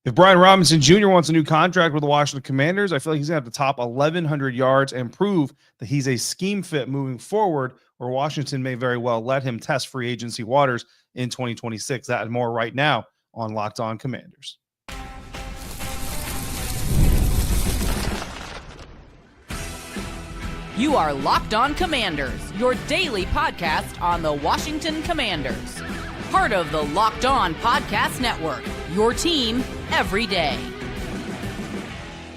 If Brian Robinson Jr. wants a new contract with the Washington Commanders, I feel like he's going to have to top 1,100 yards and prove that he's a scheme fit moving forward, or Washington may very well let him test free agency waters in 2026. That and more right now on Locked On Commanders. You are Locked On Commanders, your daily podcast on the Washington Commanders. Part of the Locked On Podcast Network, your team every day.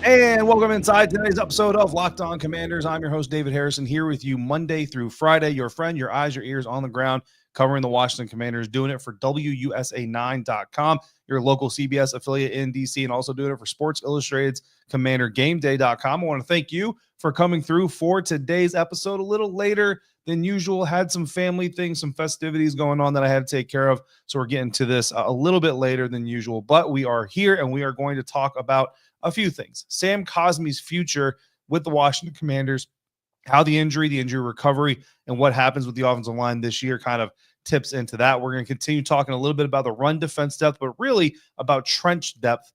And welcome inside today's episode of Locked On Commanders. I'm your host, David Harrison, here with you Monday through Friday, your friend, your eyes, your ears on the ground, covering the Washington Commanders, doing it for WUSA9.com, your local CBS affiliate in DC, and also doing it for Sports Illustrated's CommanderGameDay.com. I want to thank you for coming through for today's episode a little later than usual. Had some family things, some festivities going on that I had to take care of, so we're getting to this a little bit later than usual, but we are here and we are going to talk about a few things. Sam Cosmi's future with the Washington Commanders, how the injury recovery, and what happens with the offensive line this year kind of tips into that. We're going to continue talking a little bit about the run defense depth, but really about trench depth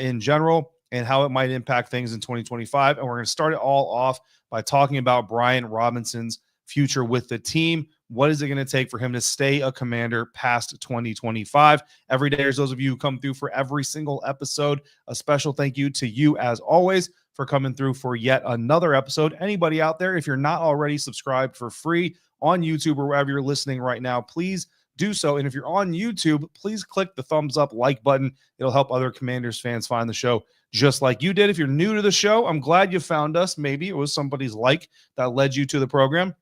in general and how it might impact things in 2025. And we're going to start it all off by talking about Brian Robinson's future with the team. What is it going to take for him to stay a Commander past 2025? Every day, there's those of you who come through for every single episode. A special thank you to you, as always, for coming through for yet another episode. Anybody out there, if you're not already subscribed for free on YouTube or wherever you're listening right now, please do so. And if you're on YouTube, please click the thumbs up like button. It'll help other Commanders fans find the show just like you did. If you're new to the show, I'm glad you found us. Maybe it was somebody's like that led you to the program.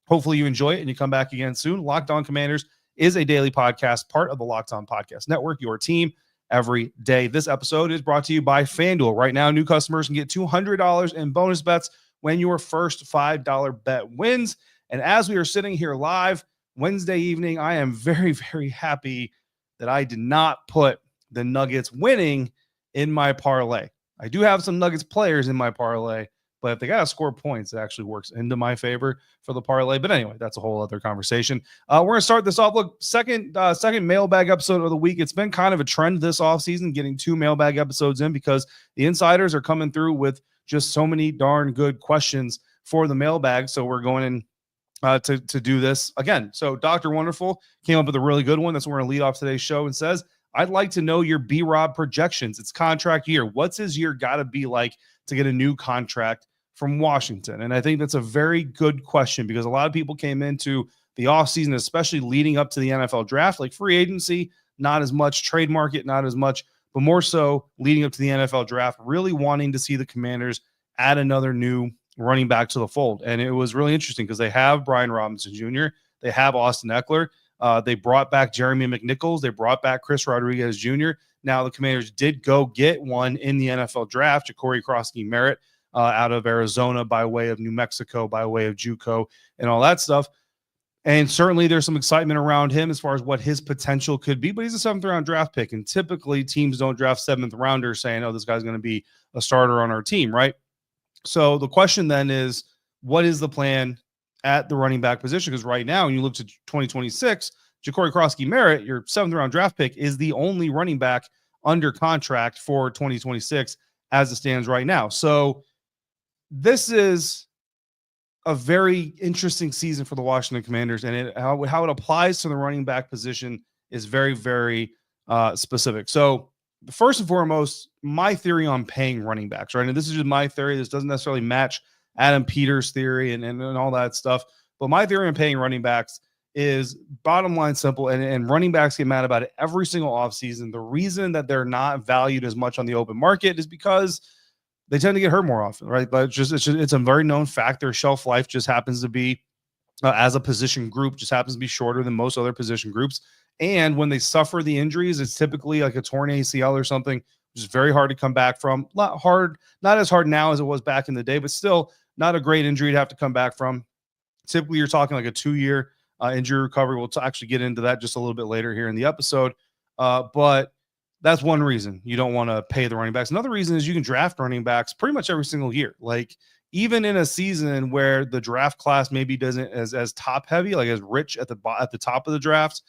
Hopefully you enjoy it and you come back again soon. Locked On Commanders is a daily podcast, part of the Locked On Podcast Network, your team every day. This episode is brought to you by FanDuel. Right now, new customers can get $200 in bonus bets when your first $5 bet wins. And as we are sitting here live Wednesday evening, I am very, very happy that I did not put the Nuggets winning in my parlay. I do have some Nuggets players in my parlay, but if they got to score points, it actually works into my favor for the parlay. But anyway, that's a whole other conversation. We're going to start this off. Look, second mailbag episode of the week. It's been kind of a trend this offseason, getting 2 mailbag episodes in because the insiders are coming through with just so many darn good questions for the mailbag. So we're going in to do this again. So Dr. Wonderful came up with a really good one. That's what we're going to lead off today's show and says, I'd like to know your B-Rob projections. It's contract year. What's his year got to be like to get a new contract from Washington? And I think that's a very good question because a lot of people came into the offseason, especially leading up to the NFL draft, like free agency, not as much, trade market, not as much, but more so leading up to the NFL draft, really wanting to see the Commanders add another new running back to the fold. And it was really interesting because they have Brian Robinson Jr., they have Austin Eckler, they brought back Jeremy McNichols, they brought back Chris Rodriguez Jr. Now the Commanders did go get one in the NFL draft, Ja'Cory Crosby-Merritt, out of Arizona by way of New Mexico, by way of JUCO and all that stuff. And certainly there's some excitement around him as far as what his potential could be, but he's a 7th round draft pick. And typically teams don't draft 7th rounders saying, oh, this guy's going to be a starter on our team, right? So the question then is, what is the plan at the running back position? Because right now, when you look to 2026, Ja'Cory Crosby-Merritt, your 7th round draft pick, is the only running back under contract for 2026 as it stands right now. So this is a very interesting season for the Washington Commanders, and how it applies to the running back position is very, very specific. So first and foremost, my theory on paying running backs, right? And this is just my theory. This doesn't necessarily match Adam Peters' theory and all that stuff. But my theory on paying running backs is bottom line simple, and running backs get mad about it every single offseason. The reason that they're not valued as much on the open market is because they tend to get hurt more often, right? But it's a very known fact. Their shelf life just happens to be, as a position group, just happens to be shorter than most other position groups. And when they suffer the injuries, it's typically like a torn ACL or something, which is very hard to come back from. Not as hard now as it was back in the day, but still not a great injury to have to come back from. Typically, you're talking like a 2-year injury recovery. We'll actually get into that just a little bit later here in the episode. But that's one reason you don't want to pay the running backs. Another reason is you can draft running backs pretty much every single year. Like even in a season where the draft class maybe doesn't as top heavy, like as rich at the top of the draft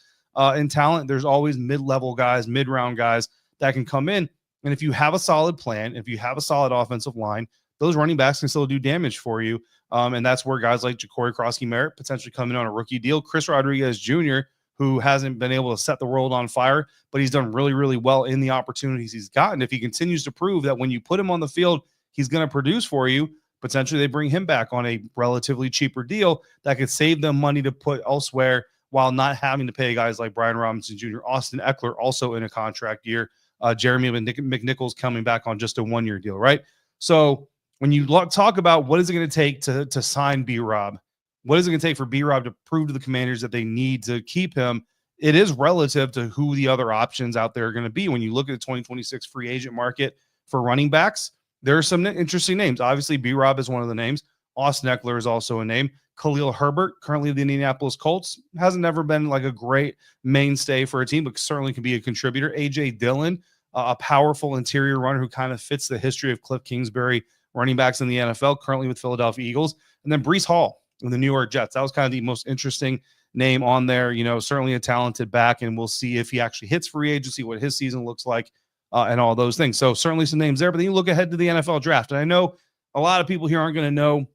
in talent, there's always mid-level guys, mid-round guys that can come in And if you have a solid plan, if you have a solid offensive line, those running backs can still do damage for you. And that's where guys like Ja'Cory Crosky-Merritt potentially come in on a rookie deal. Chris Rodriguez Jr., who hasn't been able to set the world on fire, but he's done really, really well in the opportunities he's gotten. If he continues to prove that when you put him on the field, he's going to produce for you, potentially they bring him back on a relatively cheaper deal that could save them money to put elsewhere while not having to pay guys like Brian Robinson Jr., Austin Eckler, also in a contract year, Jeremy McNichols coming back on just a one-year deal, right? So when you talk about what is it going to take to sign B-Rob, what is it going to take for B-Rob to prove to the Commanders that they need to keep him? It is relative to who the other options out there are going to be. When you look at the 2026 free agent market for running backs, there are some interesting names. Obviously, B-Rob is one of the names. Austin Eckler is also a name. Khalil Herbert, currently the Indianapolis Colts, hasn't never been like a great mainstay for a team, but certainly can be a contributor. A.J. Dillon, a powerful interior runner who kind of fits the history of Cliff Kingsbury running backs in the NFL, currently with Philadelphia Eagles. And then Breece Hall in the New York Jets. That was kind of the most interesting name on there. You know, certainly a talented back, and we'll see if he actually hits free agency, what his season looks like, and all those things. So certainly some names there. But then you look ahead to the NFL draft, and I know a lot of people here aren't going to know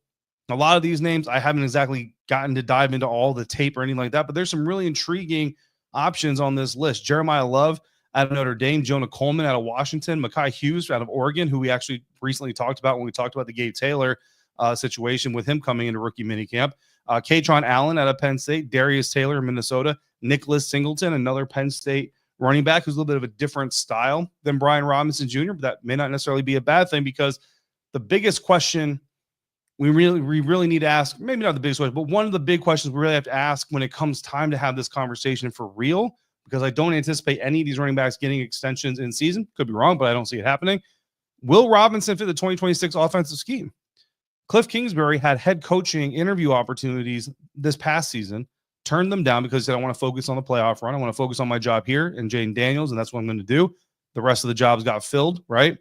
a lot of these names. I haven't exactly gotten to dive into all the tape or anything like that, but there's some really intriguing options on this list. Jeremiah Love out of Notre Dame, Jonah Coleman out of Washington, Mekhi Hughes out of Oregon, who we actually recently talked about when we talked about the Gabe Taylor situation with him coming into rookie minicamp. Katron Allen out of Penn State, Darius Taylor, Minnesota, Nicholas Singleton, another Penn State running back who's a little bit of a different style than Brian Robinson Jr., but that may not necessarily be a bad thing, because the biggest question we really need to ask, maybe not the biggest question, but one of the big questions we really have to ask when it comes time to have this conversation for real, because I don't anticipate any of these running backs getting extensions in season. Could be wrong, but I don't see it happening. Will Robinson fit the 2026 offensive scheme? Cliff Kingsbury had head coaching interview opportunities this past season, turned them down because he said, I want to focus on the playoff run. I want to focus on my job here and Jayden Daniels, and that's what I'm going to do. The rest of the jobs got filled, right?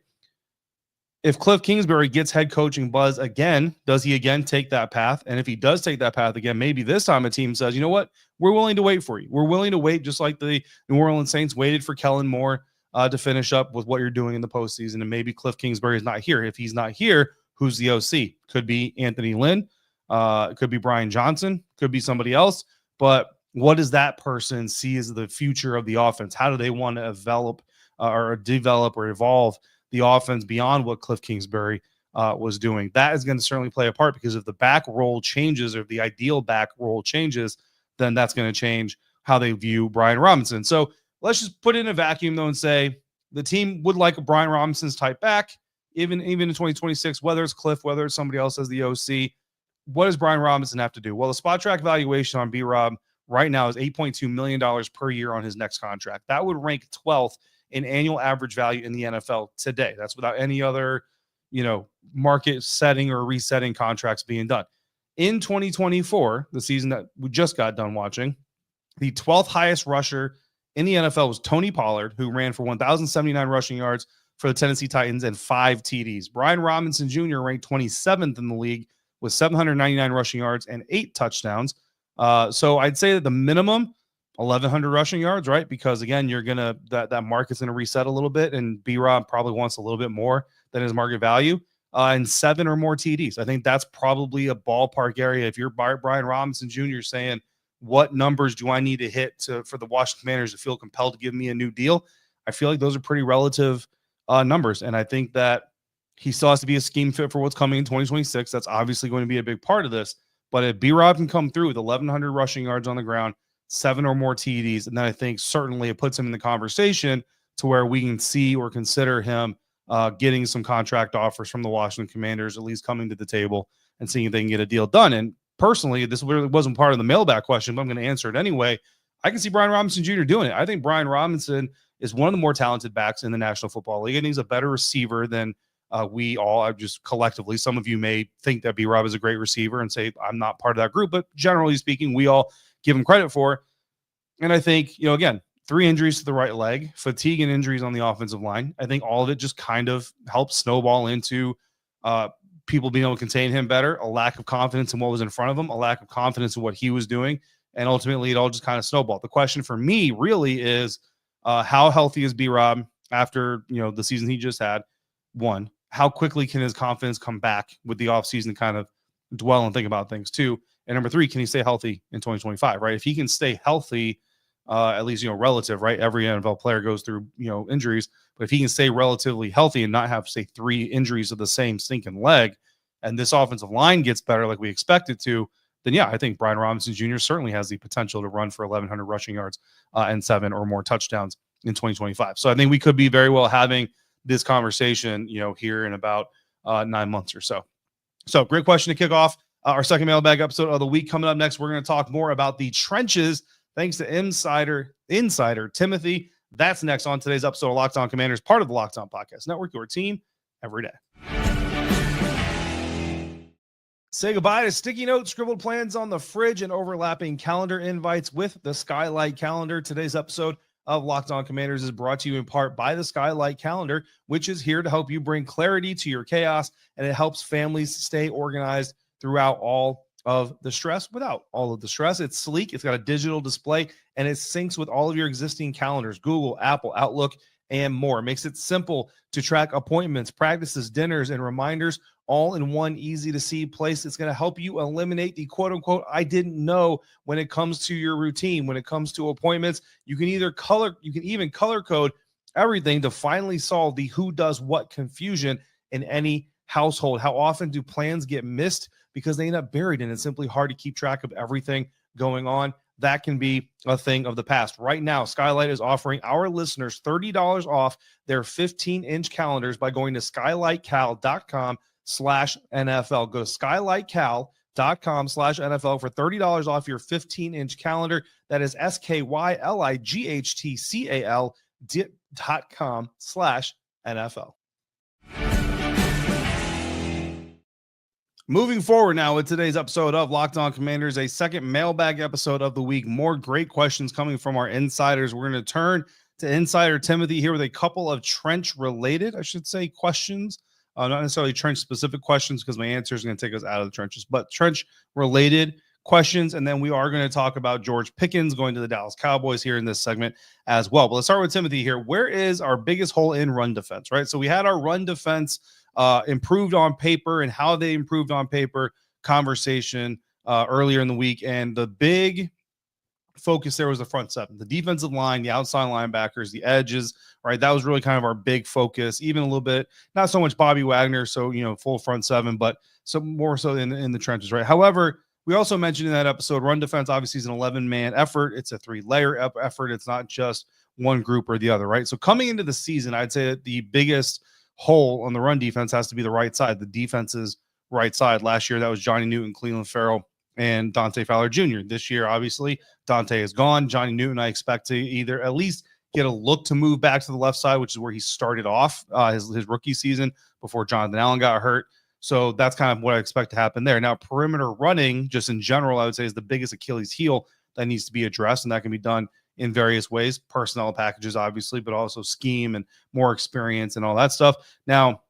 If Cliff Kingsbury gets head coaching buzz again, does he again take that path? And if he does take that path again, maybe this time a team says, you know what, we're willing to wait for you. We're willing to wait, just like the New Orleans Saints waited for Kellen Moore to finish up with what you're doing in the postseason. And maybe Cliff Kingsbury is not here. If he's not here, who's the OC? Could be Anthony Lynn. Could be Brian Johnson. Could be somebody else. But what does that person see as the future of the offense? How do they want to develop or evolve the offense beyond what Cliff Kingsbury was doing? That is going to certainly play a part, because if the back role changes, or if the ideal back role changes, then that's going to change how they view Brian Robinson. So let's just put it in a vacuum, though, and say the team would like a Brian Robinson's type back, even in 2026, whether it's Cliff, whether it's somebody else as the OC. What does Brian Robinson have to do? Well, the spot track valuation on B-Rob right now is $8.2 million per year on his next contract. That would rank 12th in annual average value in the NFL today. That's without any other, market setting or resetting contracts being done. In 2024, the season that we just got done watching, the 12th highest rusher in the NFL was Tony Pollard, who ran for 1,079 rushing yards for the Tennessee Titans and 5 TDs. Brian Robinson Jr. ranked 27th in the league with 799 rushing yards and 8 touchdowns. So I'd say that the minimum 1,100 rushing yards, right? Because again, you're gonna that market's gonna reset a little bit, and B-Rob probably wants a little bit more than his market value, and 7 or more TDs. I think that's probably a ballpark area. If you're Brian Robinson Jr. saying, what numbers do I need to hit for the Washington Commanders to feel compelled to give me a new deal? I feel like those are pretty relative numbers, and I think that he still has to be a scheme fit for what's coming in 2026. That's obviously going to be a big part of this. But if B-Rob can come through with 1,100 rushing yards on the ground, 7 or more TDs, and then I think certainly it puts him in the conversation to where we can see or consider him getting some contract offers from the Washington Commanders, at least coming to the table and seeing if they can get a deal done. And personally, this really wasn't part of the mailbag question, but I'm going to answer it anyway. I can see Brian Robinson Jr. doing it. I think Brian Robinson is one of the more talented backs in the National Football League. I think he's a better receiver than we all, just collectively. Some of you may think that B-Rob is a great receiver and say I'm not part of that group, but generally speaking, we all give him credit for. And I think, again, 3 injuries to the right leg, fatigue and injuries on the offensive line. I think all of it just kind of helps snowball into people being able to contain him better, a lack of confidence in what was in front of him, a lack of confidence in what he was doing. And ultimately, it all just kind of snowballed. The question for me really is how healthy is B-Rob? after, the season he just had. One, how quickly can his confidence come back with the offseason to kind of dwell and think about things? Two, and number three, can he stay healthy in 2025, right? If he can stay healthy, at least, relative, right? Every NFL player goes through, injuries, but if he can stay relatively healthy and not have, say, 3 injuries of the same stinking leg, and this offensive line gets better like we expect it to, then yeah, I think Brian Robinson Jr. certainly has the potential to run for 1,100 rushing yards and 7 or more touchdowns in 2025. So I think we could be very well having this conversation, here in about 9 months or so. So great question to kick off our second mailbag episode of the week. Coming up next, we're going to talk more about the trenches, thanks to Insider Timothy. That's next on today's episode of Locked On Commanders, part of the Locked On Podcast Network, your team every day. Say goodbye to sticky notes, scribbled plans on the fridge, and overlapping calendar invites with the Skylight calendar. Today's episode of Locked On Commanders is brought to you in part by the Skylight calendar, which is here to help you bring clarity to your chaos, and it helps families stay organized throughout all of the stress without all of the stress. It's sleek, it's got a digital display, and it syncs with all of your existing calendars, Google, Apple, Outlook, and more. It makes it simple to track appointments, practices, dinners, and reminders all in one easy-to-see place. It's going to help you eliminate the quote-unquote I didn't know when it comes to your routine, when it comes to appointments. You can even color code everything to finally solve the who does what confusion in any household. How often do plans get missed because they end up buried and it's simply hard to keep track of everything going on? That can be a thing of the past. Right now, Skylight is offering our listeners $30 off their 15-inch calendars by going to skylightcal.com/NFL. Go to skylightcal.com/NFL for $30 off your 15-inch calendar. That is skylightcal.com/NFL. Moving forward now with today's episode of Locked On Commanders, a second mailbag episode of the week. More great questions coming from our insiders. We're going to turn to Insider Timothy here with a couple of trench-related, questions. Not necessarily trench-specific questions because my answer is going to take us out of the trenches, but trench-related questions. And then we are going to talk about George Pickens going to the Dallas Cowboys here in this segment as well. But let's start with Timothy here. Where is our biggest hole in run defense, right? So we had our run defense improved on paper and how they improved on paper conversation earlier in the week. And the big focus there was the front seven, the defensive line, the outside linebackers, the edges, right? That was really kind of our big focus, even a little bit, not so much Bobby Wagner. So, full front seven, but some more so in the trenches, right? However, we also mentioned in that episode, run defense obviously is an 11-man effort. It's a 3-layer effort. It's not just one group or the other, right? So coming into the season, I'd say that the biggest hole on the run defense has to be the right side, the defense's right side. Last year, that was Johnny Newton, Cleveland Farrell, and Dante Fowler Jr. This year, obviously, Dante is gone. Johnny Newton, I expect to either at least get a look to move back to the left side, which is where he started off his rookie season before Jonathan Allen got hurt. So that's kind of what I expect to happen there. Now, perimeter running, just in general, I would say is the biggest Achilles heel that needs to be addressed, and that can be done in various ways, personnel packages, obviously, but also scheme and more experience and all that stuff. Now,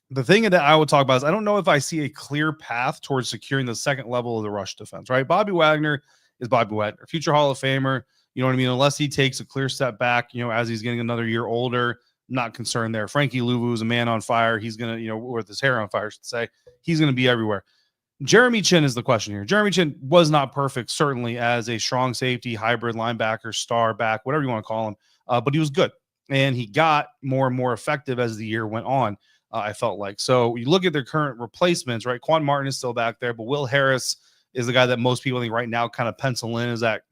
the thing that I would talk about is I don't know if I see a clear path towards securing the second level of the rush defense, right? Bobby Wagner is Bobby Wagner, future Hall of Famer, you know what I mean? Unless he takes a clear step back, as he's getting another year older, I'm not concerned there. Frankie Louvu is a man on fire. He's going to, with his hair on fire, I should say, he's going to be everywhere. Jeremy Chin is the question here. Jeremy Chin was not perfect, certainly, as a strong safety, hybrid linebacker, star back, whatever you want to call him, but he was good. And he got more and more effective as the year went on, I felt like. So you look at their current replacements, right? Quan Martin is still back there, but Will Harris is the guy that most people, I think, right now kind of pencil in as that,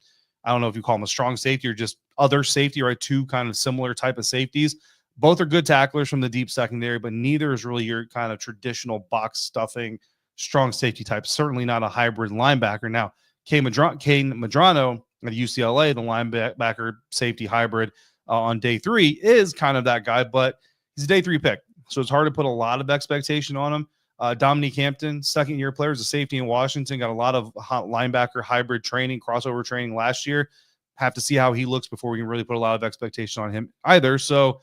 I don't know if you call him a strong safety or just other safety, right? Two kind of similar type of safeties. Both are good tacklers from the deep secondary, but neither is really your kind of traditional box stuffing strong safety type, certainly not a hybrid linebacker. Now, Kane Medrano at UCLA, the linebacker safety hybrid on day 3 is kind of that guy, but he's a day 3 pick. So it's hard to put a lot of expectation on him. Dominique Hampton, second-year player, is a safety in Washington, got a lot of linebacker hybrid training, crossover training last year. Have to see how he looks before we can really put a lot of expectation on him either. So,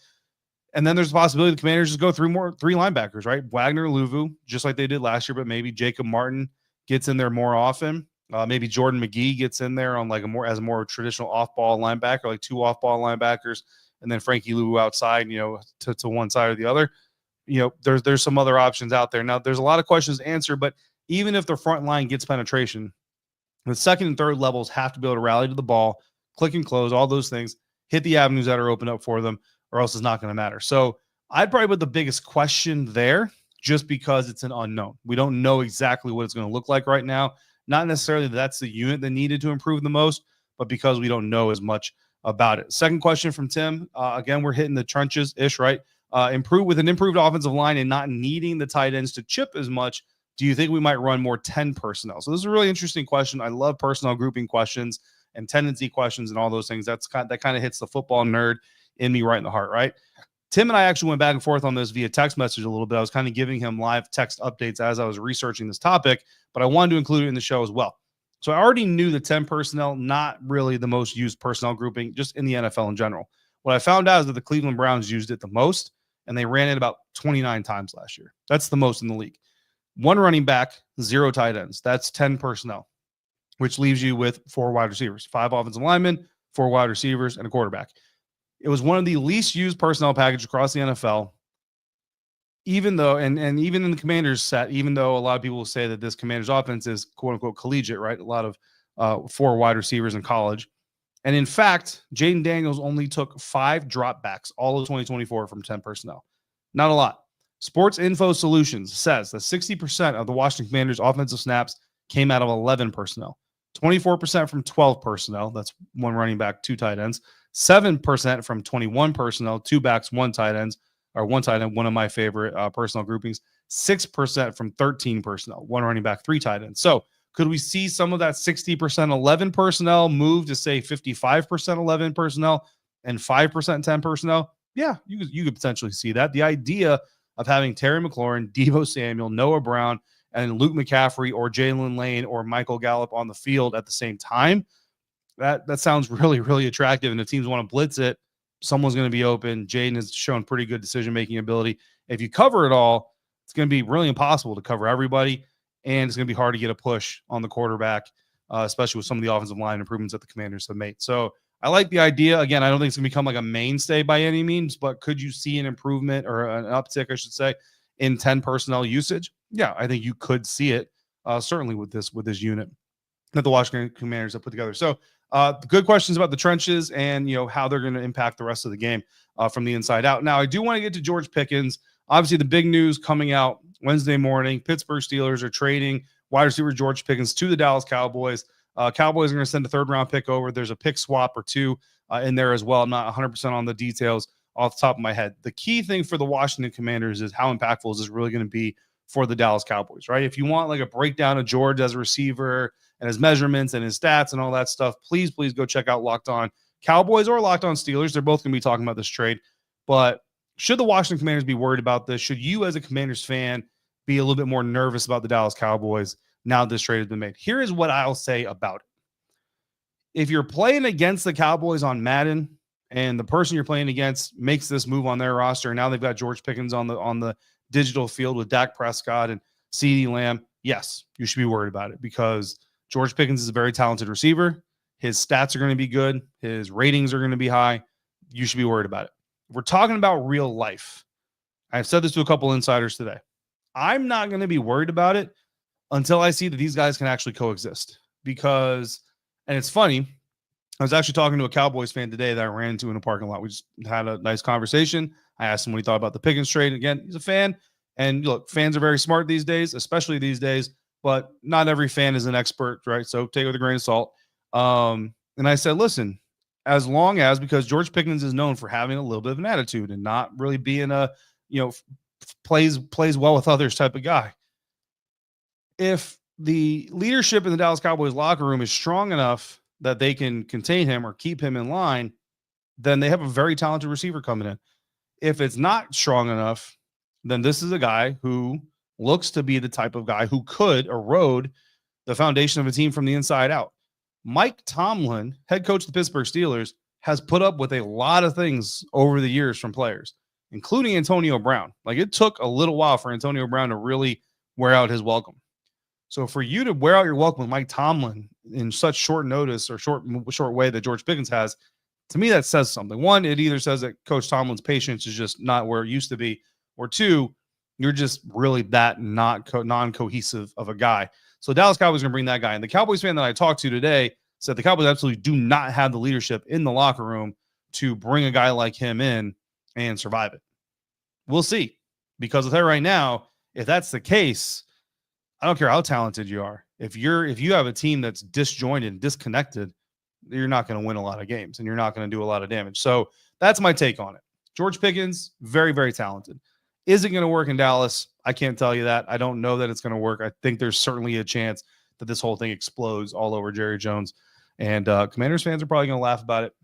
and then there's the possibility the Commanders just go through 3 linebackers, right? Wagner, Louvu, just like they did last year, but maybe Jacob Martin gets in there more often. Maybe Jordan McGee gets in there on like a more traditional off-ball linebacker, like 2 off-ball linebackers, and then Frankie Lou outside, to one side or the other. There's some other options out there. Now, there's a lot of questions to answer, but even if the front line gets penetration, the second and third levels have to be able to rally to the ball, click and close, all those things, hit the avenues that are open up for them, or else it's not going to matter. So I'd probably put the biggest question there just because it's an unknown. We don't know exactly what it's going to look like right now. Not necessarily that's the unit that needed to improve the most, but because we don't know as much about it. Second question from Tim. Again, we're hitting the trenches-ish, right? Improve with an improved offensive line and not needing the tight ends to chip as much. Do you think we might run more 10 personnel? So this is a really interesting question. I love personnel grouping questions and tendency questions and all those things. That kind of hits the football nerd in me right in the heart, right? Tim and I actually went back and forth on this via text message a little bit. I was kind of giving him live text updates as I was researching this topic, but I wanted to include it in the show as well. So I already knew the 10 personnel, not really the most used personnel grouping, just in the NFL in general. What I found out is that the Cleveland Browns used it the most, and they ran it about 29 times last year. That's the most in the league. 1 running back, 0 tight ends. That's 10 personnel, which leaves you with 4 wide receivers, 5 offensive linemen, 4 wide receivers, and a quarterback. It was one of the least used personnel packages across the NFL, even though, and even in the Commanders set, even though a lot of people will say that this Commanders offense is quote unquote collegiate, right? A lot of 4 wide receivers in college. And in fact, Jayden Daniels only took 5 dropbacks all of 2024 from 10 personnel. Not a lot. Sports Info Solutions says that 60% of the Washington Commanders offensive snaps came out of 11 personnel, 24% from 12 personnel. That's 1 running back, 2 tight ends, 7% from 21 personnel, 2 backs, 1 tight ends, or 1 tight end, one of my favorite personnel groupings, 6% from 13 personnel, 1 running back, 3 tight ends. So could we see some of that 60% 11 personnel move to say 55% 11 personnel and 5% 10 personnel? Yeah, you could potentially see that. The idea of having Terry McLaurin, Deebo Samuel, Noah Brown, and Luke McCaffrey or Jalen Lane or Michael Gallup on the field at the same time, that sounds really, really attractive. And if teams want to blitz it, someone's going to be open. Jayden has shown pretty good decision-making ability. If you cover it all, it's going to be really impossible to cover everybody, and it's going to be hard to get a push on the quarterback, especially with some of the offensive line improvements that the Commanders have made. So I like the idea. Again, I don't think it's going to become like a mainstay by any means, but could you see an improvement or an uptick, I should say, in 10 personnel usage? Yeah, I think you could see it, certainly with this unit that the Washington Commanders have put together. So good questions about the trenches and how they're going to impact the rest of the game from the inside out. Now, I do want to get to George Pickens. Obviously, the big news coming out Wednesday morning, Pittsburgh Steelers are trading wide receiver George Pickens to the Dallas Cowboys. Cowboys are going to send a 3rd-round pick over. There's a pick swap or 2 in there as well. I'm not 100% on the details off the top of my head. The key thing for the Washington Commanders is how impactful is this really going to be for the Dallas Cowboys, right? If you want like a breakdown of George as a receiver and his measurements and his stats and all that stuff, please go check out Locked On Cowboys or Locked On Steelers. They're both going to be talking about this trade. But should the Washington Commanders be worried about this? Should you as a Commanders fan be a little bit more nervous about the Dallas Cowboys now this trade has been made? Here is what I'll say about it. If you're playing against the Cowboys on Madden and the person you're playing against makes this move on their roster, and now they've got George Pickens on the digital field with Dak Prescott and CeeDee Lamb, yes, you should be worried about it because George Pickens is a very talented receiver. His stats are going to be good. His ratings are going to be high. You should be worried about it. If we're talking about real life, I've said this to a couple insiders today. I'm not going to be worried about it until I see that these guys can actually coexist. Because, and it's funny, I was actually talking to a Cowboys fan today that I ran into in a parking lot. We just had a nice conversation. I asked him what he thought about the Pickens trade. Again, he's a fan. And look, fans are very smart these days, especially these days, but not every fan is an expert, right? So take it with a grain of salt. And I said, listen, as long as, because George Pickens is known for having a little bit of an attitude and not really being a, plays well with others type of guy. If the leadership in the Dallas Cowboys locker room is strong enough that they can contain him or keep him in line, then they have a very talented receiver coming in. If it's not strong enough, then this is a guy who looks to be the type of guy who could erode the foundation of a team from the inside out. Mike Tomlin, head coach of the Pittsburgh Steelers, has put up with a lot of things over the years from players, including Antonio Brown. Like, it took a little while for Antonio Brown to really wear out his welcome. So for you to wear out your welcome with Mike Tomlin in such short notice or short way that George Pickens has, To me, that says something. One, it either says that Coach Tomlin's patience is just not where it used to be, or two, you're just really that non-cohesive of a guy. So Dallas Cowboys are going to bring that guy. And the Cowboys fan that I talked to today said the Cowboys absolutely do not have the leadership in the locker room to bring a guy like him in and survive it. We'll see. Because I'll tell you right now, if that's the case, I don't care how talented you are. If you have a team that's disjointed, disconnected, you're not going to win a lot of games and you're not going to do a lot of damage. So that's my take on it. George Pickens, very, very talented. Is it going to work in Dallas? I can't tell you that. I don't know that it's going to work. I think there's certainly a chance that this whole thing explodes all over Jerry Jones. And Commanders fans are probably going to laugh about it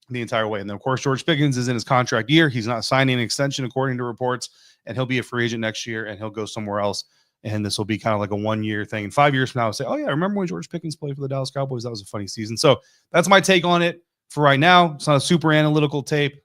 the entire way. And then, of course, George Pickens is in his contract year. He's not signing an extension according to reports, and he'll be a free agent next year, and he'll go somewhere else. And this will be kind of like a 1 year thing. And 5 years from now, I'll say, oh, yeah, I remember when George Pickens played for the Dallas Cowboys. That was a funny season. So that's my take on it for right now. It's not a super analytical take.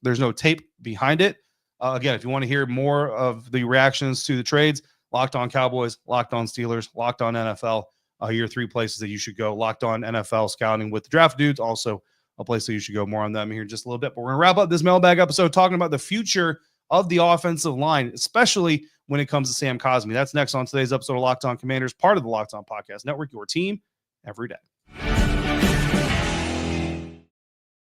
There's no tape behind it. Again, if you want to hear more of the reactions to the trades, Locked On Cowboys, Locked On Steelers, Locked On NFL, your 3 places that you should go. Locked On NFL Scouting with the Draft Dudes, also a place that you should go. More on them here in just a little bit. But we're going to wrap up this mailbag episode talking about the future of the offensive line, especially when it comes to Sam Cosmi. That's next on today's episode of Locked On Commanders, part of the Locked On Podcast Network, your team every day.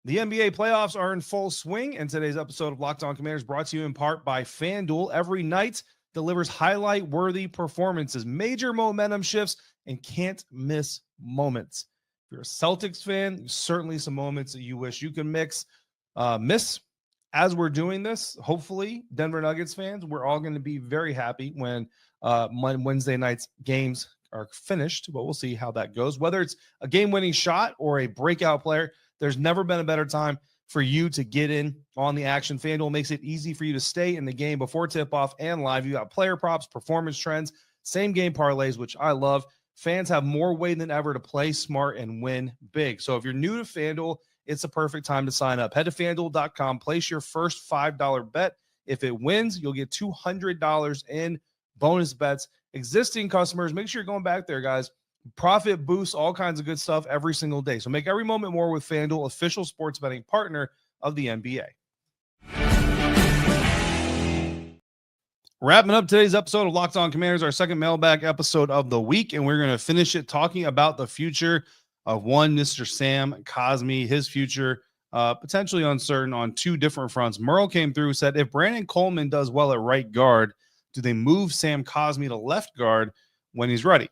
The NBA playoffs are in full swing, and today's episode of Locked On Commanders brought to you in part by FanDuel. Every night delivers highlight-worthy performances, major momentum shifts, and can't-miss moments. If you're a Celtics fan, certainly some moments that you wish you could miss. As we're doing this, hopefully, Denver Nuggets fans, we're all going to be very happy when Wednesday night's games are finished, but we'll see how that goes. Whether it's a game-winning shot or a breakout player, there's never been a better time for you to get in on the action. FanDuel makes it easy for you to stay in the game before tip-off and live. You got player props, performance trends, same-game parlays, which I love. Fans have more way than ever to play smart and win big. So if you're new to FanDuel, it's a perfect time to sign up. Head to FanDuel.com, place your first $5 bet. If it wins, you'll get $200 in bonus bets. Existing customers, make sure you're going back there, guys. Profit boosts, all kinds of good stuff every single day. So make every moment more with FanDuel, official sports betting partner of the NBA. Wrapping up today's episode of Locked On Commanders, our second mailbag episode of the week, and we're going to finish it talking about the future of one Mr. Sam Cosmi, his future potentially uncertain on 2 different fronts. Merle came through, said, if Brandon Coleman does well at right guard, do they move Sam Cosmi to left guard when he's ready?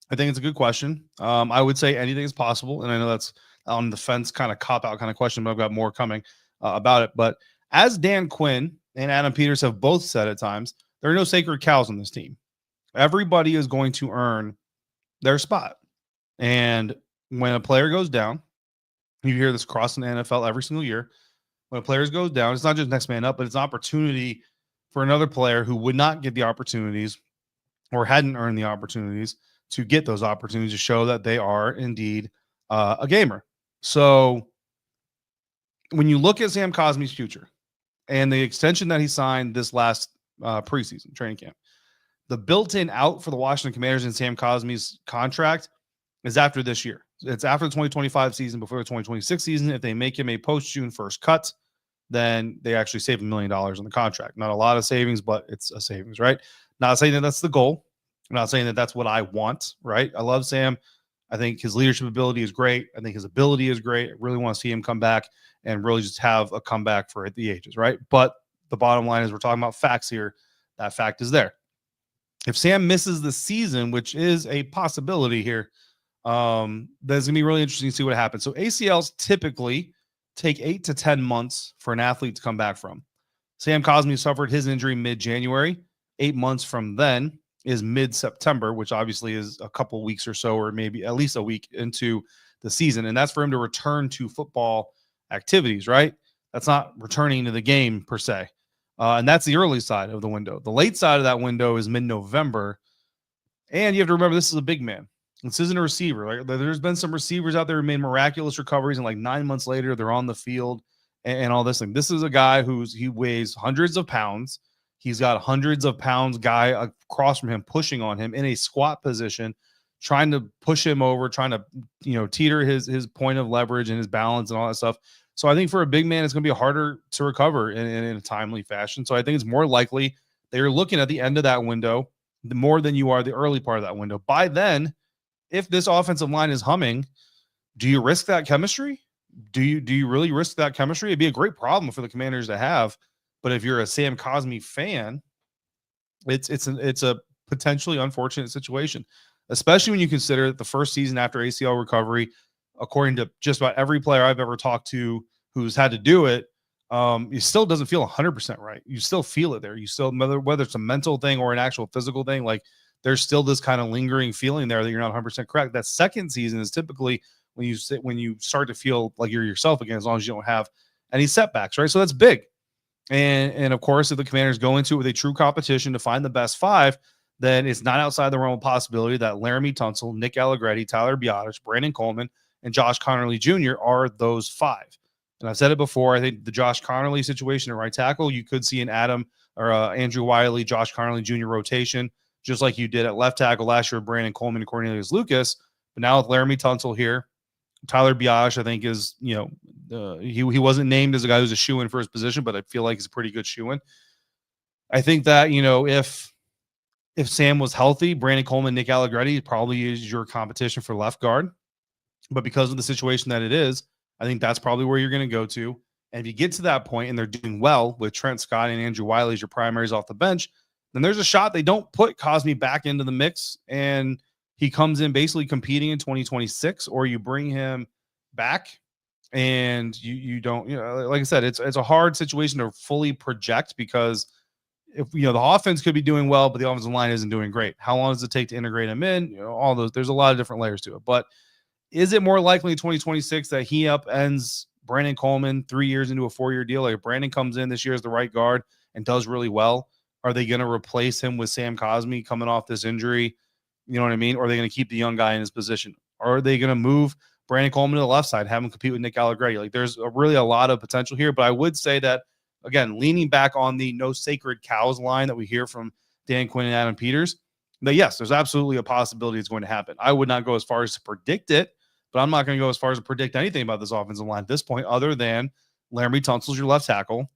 I think it's a good question. I would say anything is possible, and I know that's on the fence kind of cop-out kind of question, but I've got more coming about it. But as Dan Quinn and Adam Peters have both said at times, there are no sacred cows on this team. Everybody is going to earn their spot. And when a player goes down, you hear this across in the NFL every single year. When a player goes down, it's not just next man up, but it's an opportunity for another player who would not get the opportunities or hadn't earned the opportunities to get those opportunities to show that they are indeed a gamer. So when you look at Sam Cosmi's future and the extension that he signed this last preseason training camp, the built-in out for the Washington Commanders in Sam Cosmi's contract is after this year. It's after the 2025 season, before the 2026 season. If they make him a post-June 1st cut, then they actually save $1 million on the contract. Not a lot of savings, but it's a savings, right? Not saying that that's the goal. I'm not saying that that's what I want, right? I love Sam. I think his leadership ability is great. I think his ability is great. I really want to see him come back and really just have a comeback for the ages, right? But the bottom line is we're talking about facts here. That fact is there. If Sam misses the season, which is a possibility here, then it's going to be really interesting to see what happens. So ACLs typically take 8 to 10 months for an athlete to come back from. Sam Cosmi suffered his injury mid-January. 8 months from then is mid-September, which obviously is a couple weeks or so, or maybe at least a week into the season. And that's for him to return to football activities, right? That's not returning to the game per se. And that's the early side of the window. The late side of that window is mid-November. And you have to remember, this is a big man. This isn't a receiver. Like, there's been some receivers out there who made miraculous recoveries, and like 9 months later, they're on the field and all this thing. This is a guy he weighs hundreds of pounds. He's got hundreds of pounds guy across from him pushing on him in a squat position trying to push him over, trying to, teeter his point of leverage and his balance and all that stuff. So I think for a big man, it's going to be harder to recover in a timely fashion. So I think it's more likely that you're looking at the end of that window more than you are the early part of that window. By then, if this offensive line is humming, do you risk that chemistry? Do you really risk that chemistry? It'd be a great problem for the Commanders to have. But if you're a Sam Cosmi fan, it's a potentially unfortunate situation, especially when you consider that the first season after ACL recovery, according to just about every player I've ever talked to who's had to do it, it still doesn't feel 100% right. You still feel it there. You still, whether it's a mental thing or an actual physical thing, like there's still this kind of lingering feeling there that you're not 100% correct. That second season is typically when you start to feel like you're yourself again, as long as you don't have any setbacks, right? So that's big. And of course, if the Commanders go into it with a true competition to find the best five, then it's not outside the realm of possibility that Laramie Tunsil, Nick Allegretti, Tyler Biadasz, Brandon Coleman, and Josh Conerly Jr. are those five. And I've said it before, I think the Josh Conerly situation at right tackle, you could see an Andrew Wiley, Josh Conerly Jr. rotation, just like you did at left tackle last year with Brandon Coleman and Cornelius Lucas. But now with Laramie Tunsil here, Tyler Biadasz, I think, is, he wasn't named as a guy who's a shoo-in for his position, but I feel like he's a pretty good shoo-in. I think that, if Sam was healthy, Brandon Coleman, Nick Allegretti probably is your competition for left guard. But because of the situation that it is, I think that's probably where you're going to go to. And if you get to that point and they're doing well with Trent Scott and Andrew Wiley as your primaries off the bench, then there's a shot they don't put Cosmi back into the mix and he comes in basically competing in 2026, or you bring him back and you don't, like I said, it's a hard situation to fully project because if the offense could be doing well, but the offensive line isn't doing great. How long does it take to integrate him in? All those, there's a lot of different layers to it. But is it more likely in 2026 that he upends Brandon Coleman 3 years into a 4-year deal? Like if Brandon comes in this year as the right guard and does really well, are they going to replace him with Sam Cosmi coming off this injury? You know what I mean? Or are they going to keep the young guy in his position? Or are they going to move Brandon Coleman to the left side, have him compete with Nick Allegretti? Like there's really a lot of potential here, but I would say that, again, leaning back on the no sacred cows line that we hear from Dan Quinn and Adam Peters, that yes, there's absolutely a possibility it's going to happen. I would not go as far as to predict it, but I'm not going to go as far as to predict anything about this offensive line at this point other than Laramie Tunsil's your left tackle,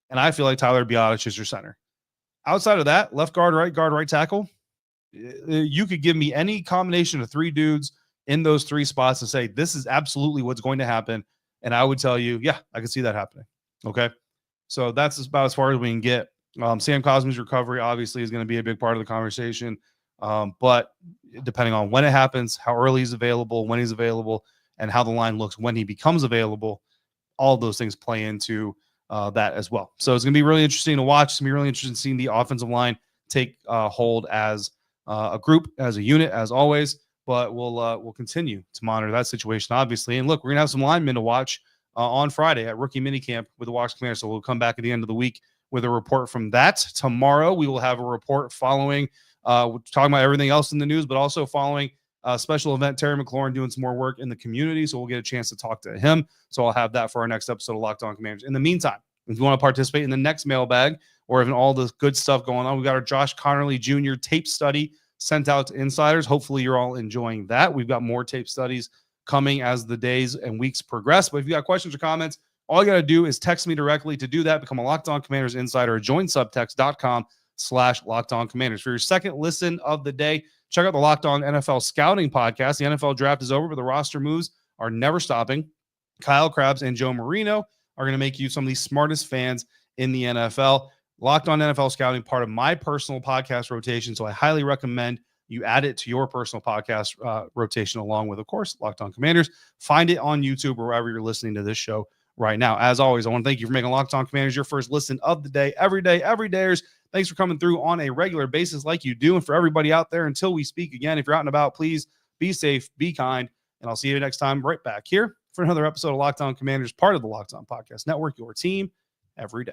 and I feel like Tyler Biadasz is your center. Outside of that, left guard, right tackle, you could give me any combination of three dudes in those three spots and say, this is absolutely what's going to happen. And I would tell you, yeah, I can see that happening. Okay. So that's about as far as we can get. Sam Cosmi's recovery obviously is going to be a big part of the conversation. But depending on when it happens, how early he's available, when he's available, and how the line looks when he becomes available, all of those things play into that as well. So it's going to be really interesting to watch. It's going to be really interesting seeing the offensive line take hold as a group, as a unit, as always. But we'll continue to monitor that situation, obviously. And look, we're going to have some linemen to watch on Friday at rookie minicamp with the Washington Commanders. So we'll come back at the end of the week with a report from that. Tomorrow, we will have a report following, talking about everything else in the news, but also following a special event, Terry McLaurin doing some more work in the community. So we'll get a chance to talk to him. So I'll have that for our next episode of Locked On Commanders. In the meantime, if you want to participate in the next mailbag or even all the good stuff going on, we've got our Josh Conerly Jr. tape study sent out to insiders. Hopefully you're all enjoying that. We've got more tape studies coming as the days and weeks progress. But if you got questions or comments, all you got to do is text me directly. To do that, become a Locked On Commanders insider, join subtext.com/Locked On Commanders. For your second listen of the day, check out the Locked On NFL Scouting Podcast. The NFL draft is over, but the roster moves are never stopping. Kyle Krabs and Joe Marino are going to make you some of the smartest fans in the NFL. Locked On NFL Scouting, part of my personal podcast rotation, so I highly recommend you add it to your personal podcast rotation, along with, of course, Locked On Commanders. Find it on YouTube or wherever you're listening to this show right now. As always, I want to thank you for making Locked On Commanders your first listen of the day, every dayers. Thanks for coming through on a regular basis like you do. And for everybody out there, until we speak again, if you're out and about, please be safe, be kind, and I'll see you next time right back here for another episode of Locked On Commanders, part of the Locked On Podcast Network, your team every day.